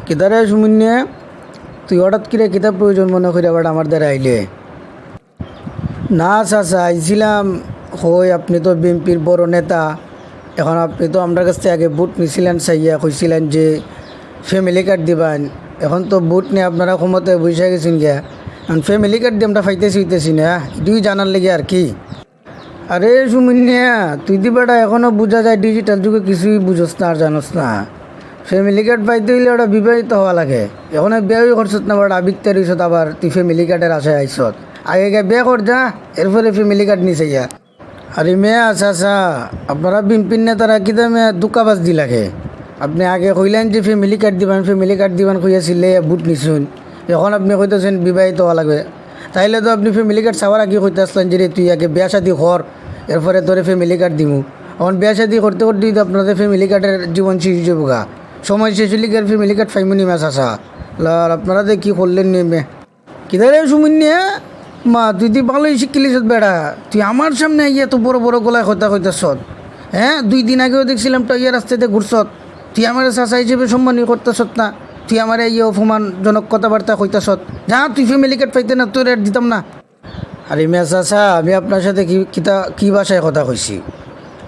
কিতারে সুমিনে তুই হঠাৎ কিরে কিতাব প্রয়োজন মনে করি আবার আমার দ্বারা আইলে? না চাচা, আইছিলাম হই আপনি তো বিএনপির বড় নেতা। এখন আপনি তো আমার কাছ থেকে আগে বুট নিছিলেন, চাইয়া কইছিলেন যে ফ্যামিলি কার্ড দিবেন। এখন তো বুট নিয়ে আপনারা ক্ষমতায় বসে গেছেন গিয়া, এখন ফ্যামিলি কার্ড দিয়ে আমরা হইতেছি না, দুই জানার লেগে আর কি। আরে সুমিনিয়া, তুই দিবাটা এখনও বোঝা যায় ডিজিটাল যুগে কিছুই বুঝোস না আর জানোস না। ফ্যামিলি কার্ড পাইতে হইলে ওটা বিবাহিত হওয়া লাগে। এখন বিয়াই করছত না বাট আবিত্যার হইছত, আবার তুই ফ্যামিলি কার্ডের আশায় আইসত। আগে গিয়ে বিয়ে কর যা, এরপরে ফ্যামিলি কার্ড নিছে গিয়া। আরে মেয়ে আচ্ছা আপনারা বিনপিন নেতারা কিতা মেয়ে দুকাবাজ দি লাগে। আপনি আগে কইলেন যে ফ্যামিলি কার্ড দিবেন কইয়াছিলে, বুট নিছুন। এখন আপনি কইতেছেন বিবাহিত হওয়া লাগবে। তাইলে তো আপনি ফ্যামিলি কার্ড চাওয়ার আগে কইতে আসলেন যে রে তুই আগে বিয়া শাদি কর, এরপরে তোরে ফ্যামিলি কার্ড দিমু। এখন বিয়া শাদি করতে করতে তো আপনাদের ফ্যামিলি কার্ডের জীবন শেষ হয়ে যাবো গা। সময় শেষ হলে গিয়ে ফ্যামিলি কার্ড ফাইমুনি মাছ আসা আপনারা তো কী করলেন নেমে কিদারে সুমিনে। মা তুই তুই ভালোই শিখিলিস বেড়া, তুই আমার সামনে ইয়ে তো বড় বড় গলায় কথা কইতেছ। হ্যাঁ, 2 দিন আগেও দেখছিলাম তো ইয়ে রাস্তাতে ঘুরছত। তুই আমার চাচা হিসেবে সম্মানই করতেছ না, তুই আমার ইয়ে অপমানজনক কথাবার্তা কইতেছত। যা, তুই ফ্যামিলি কার্ড পাইতে না, তোর আর দিতাম না। আরে মেয়া চাচা, আমি আপনার সাথে কী ভাষায় কথা কইছি?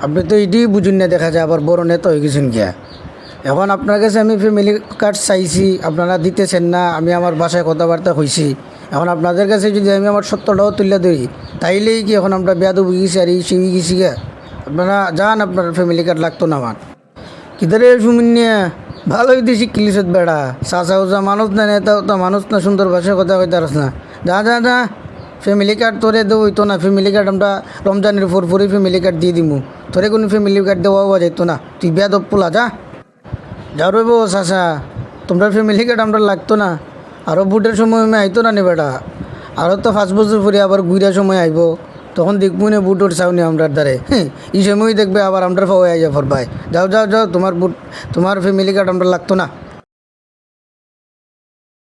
আপনি তো এটাই বুঝুন না, দেখা যায় আবার বড় নেতা হয়ে গেছেন গিয়া। এখন আপনার কাছে আমি ফ্যামিলি কার্ড চাইছি, আপনারা দিতেছেন না, আমি আমার বাসায় কথাবার্তা কইছি। এখন আপনাদের কাছে যদি আমি আমার সত্যটাও তুলে ধরি, তাইলেই কি এখন আমরা বেয়াদব হয়ে গেছি আর এই সেই গেছি গা। আপনারা যান, আপনার ফ্যামিলি কার্ড লাগতো না আমার। কিদারে সুমিনিয়া, ভালোই দিছি কিলিসত বেড়া। চাচা উচা মানুষ না, নেতা তো মানুষ না, সুন্দর ভাষায় কথা কইতে পারস না। যা ফ্যামিলি কার্ড তোরে দেবো হইতো না। ফ্যামিলি কার্ড আমরা রমজানের পরে ফ্যামিলি কার্ড দিয়ে দিমু, তোরে কোনো ফ্যামিলি কার্ড দেওয়া যাইতো না। তুই বেয়াদব পোলা, যাও রইব চাচা, তোমরা ফ্যামিলি কার্ড আমরা লাগতো না। আরও বুটের সময় আমি আইতো না নি বেটা, আরও তো 5 বছর পরে আবার ঘুরার সময় আইব, তখন দেখবো না বুটোর চাউনি আমরার দ্বারে। এই সময় দেখবে আবার আমরা পাওয়া আইয়া ফরবাই। যাও তোমার ফ্যামিলি কার্ড আমরা লাগতো না।